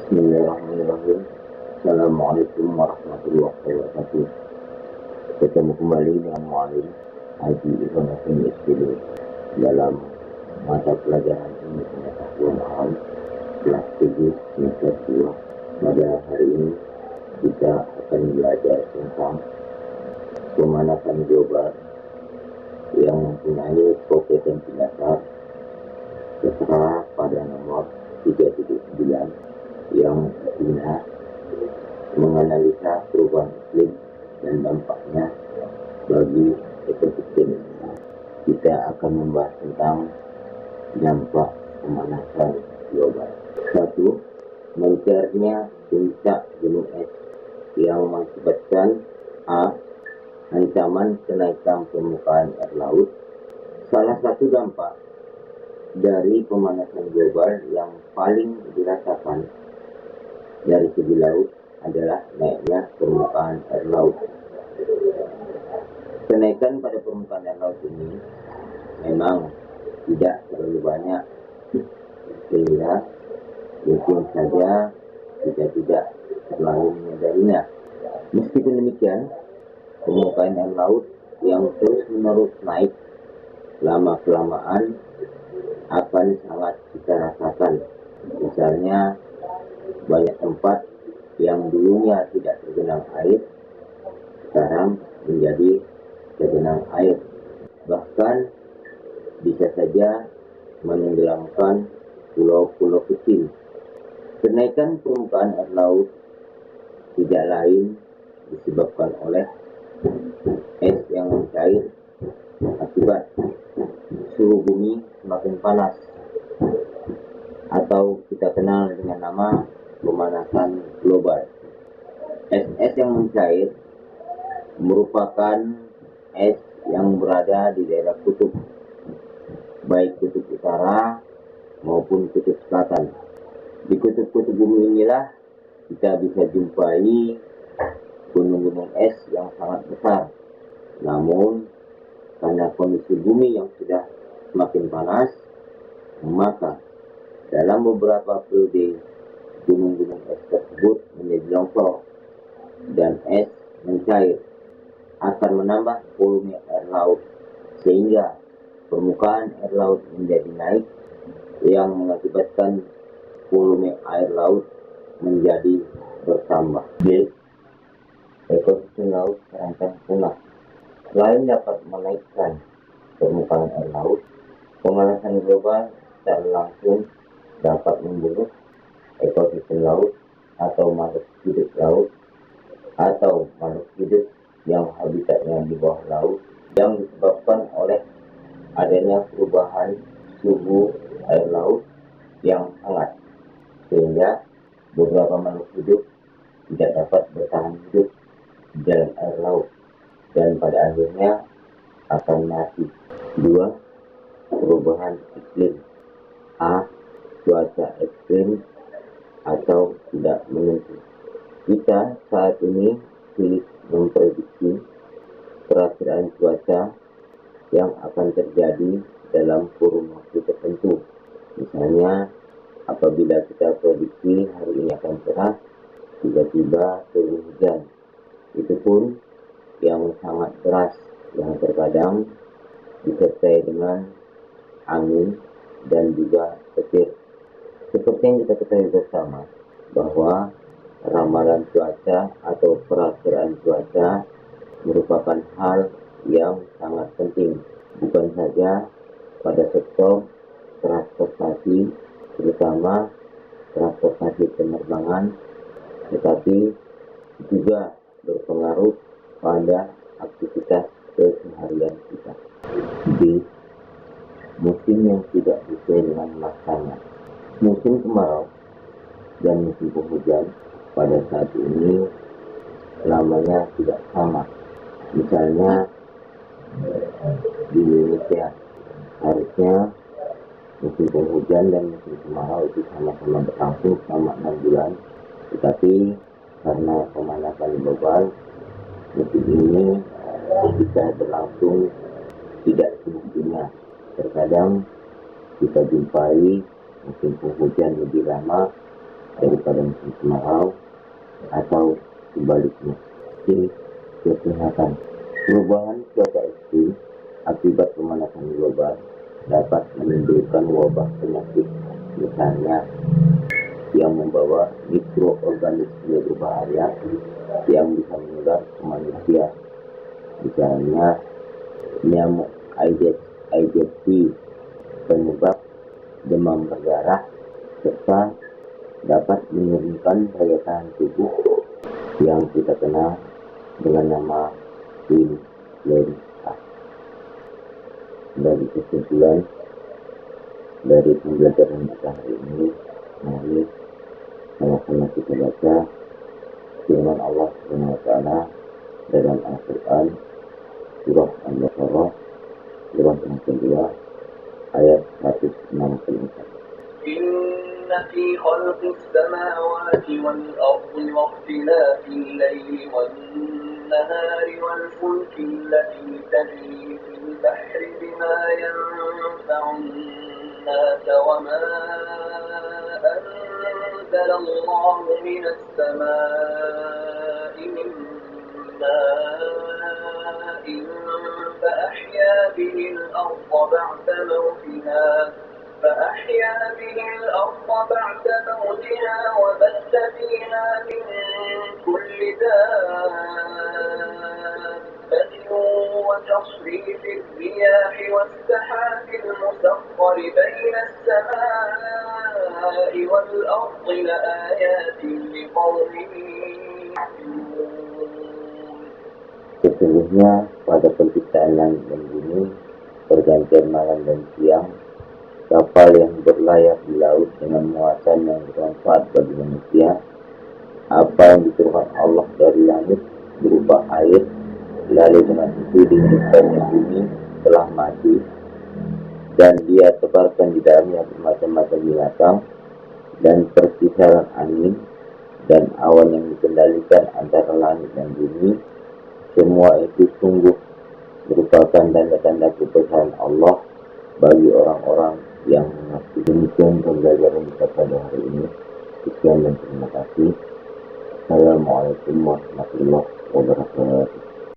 Bismillahirrahmanirrahim. Assalamualaikum warahmatullahi wabarakatuh. Ketemu kembali dengan Mualim Haji Ibrahim SPD dalam mata pelajaran ini pengetahuan alam kelas 7 semester 2. Pada hari ini kita akan belajar tentang pemanasan global yang mempunyai kompetensi dasar tertera pada nomor 3.9 yang artinya menganalisa perubahan iklim dan dampaknya bagi ekosistem. Kita akan membahas tentang dampak pemanasan global. 1. Mencairnya puncak gunung es yang mengakibatkan A. Ancaman kenaikan permukaan air laut. Salah satu dampak dari pemanasan global yang paling dirasakan dari segi laut adalah naiknya permukaan air laut. Kenaikan pada permukaan air laut ini memang tidak terlalu banyak, sehingga mungkin saja kita tidak terlalu menyadarinya. Meskipun demikian, permukaan air laut yang terus-menerus naik lama-kelamaan akan sangat kita rasakan. Misalnya, banyak tempat yang dulunya tidak tergenang air, sekarang menjadi tergenang air. Bahkan bisa saja menenggelamkan pulau-pulau kecil. Kenaikan permukaan air laut tidak lain disebabkan oleh es yang mencair akibat suhu bumi semakin panas, atau kita kenal dengan nama pemanasan global. Es-es yang mencair merupakan es yang berada di daerah kutub, baik kutub utara maupun kutub selatan. Di kutub-kutub bumi inilah kita bisa jumpai gunung-gunung es yang sangat besar. Namun, karena kondisi bumi yang sudah semakin panas, maka dalam beberapa periode gunung-gunung es tersebut menjadi longsor dan es mencair, akan menambah volume air laut, sehingga permukaan air laut menjadi naik yang mengakibatkan volume air laut menjadi bertambah. B. Ekosistem laut terancam punah. Selain dapat menaikkan permukaan air laut, pemanasan global secara langsung dapat membunuh ekosistem laut atau makhluk hidup laut, atau makhluk hidup yang habitatnya di bawah laut, yang disebabkan oleh adanya perubahan suhu air laut yang hangat, sehingga beberapa makhluk hidup tidak dapat bertahan hidup di dalam air laut dan pada akhirnya akan mati. 2. Perubahan iklim. A. Cuaca ekstrim atau tidak menentu. Kita saat ini sulit memprediksi perakiraan cuaca yang akan terjadi dalam kurun waktu tertentu. Misalnya, apabila kita prediksi hari ini akan cerah, tiba-tiba turun hujan. Itu pun yang sangat deras, yang terkadang disertai dengan angin dan juga petir. Seperti yang kita ketahui bersama, bahwa ramalan cuaca atau perakiraan cuaca merupakan hal yang sangat penting, bukan saja pada sektor transportasi, terutama transportasi penerbangan, tetapi juga berpengaruh pada aktivitas keseharian kita. B. Musim yang tidak sesuai dengan masanya. Musim kemarau dan musim penghujan pada saat ini lamanya tidak sama. Misalnya di Indonesia harusnya musim penghujan dan musim kemarau itu sama-sama berlangsung selama 6 bulan, tetapi karena pemanasan global, musim ini bisa berlangsung tidak semestinya. Terkadang kita jumpai musim penghujan lebih lama daripada musim kemarau atau sebaliknya. Ini kesehatan. Perubahan cuaca ekstrim akibat pemanasan global dapat menimbulkan wabah penyakit, misalnya yang membawa mikroorganisme berbahaya yang bisa menular ke manusia, misalnya nyamuk Aedes aegypti, penyebab demam berdarah, serta dapat menurunkan daya tahan tubuh yang kita kenal dengan nama influenza. Dari kesimpulan dari pembelajaran kita hari ini, mari sama-sama kita baca firman Allah Subhanahu wa taala dalam Al-Qur'an surah Al-Baqarah surah yang kedua ayat 164. إن في خلق السماوات والأرض واختلاف الليل والنهار والفلك التي تجري في البحر بما ينفع الناس وما أنزل الله من السماء من ماء فأحيا به الأرض بعد موتها وبث فيها من كل دابة وتصريف الرياح والسحاب المسخر بين السماء والأرض لآيات لقوم يعقلون. Sesungguhnya pada penciptaan langit dan bumi, pergantian malam dan siang, kapal yang berlayar di laut dengan muatan yang bermanfaat bagi manusia, apa yang diturunkan Allah dari langit berupa air, lalu dengan itu dihidupkannya bumi telah mati, dan dia tebarkan di dalamnya bermacam-macam binatang, dan perkisaran angin, dan awan yang dikendalikan antara langit dan bumi, semua itu sungguh merupakan tanda-tanda kebesaran Allah bagi orang-orang yang mengerti. Demikian pembelajaran kita pada hari ini. Sekian dan terima kasih. Assalamualaikum warahmatullahi wabarakatuh.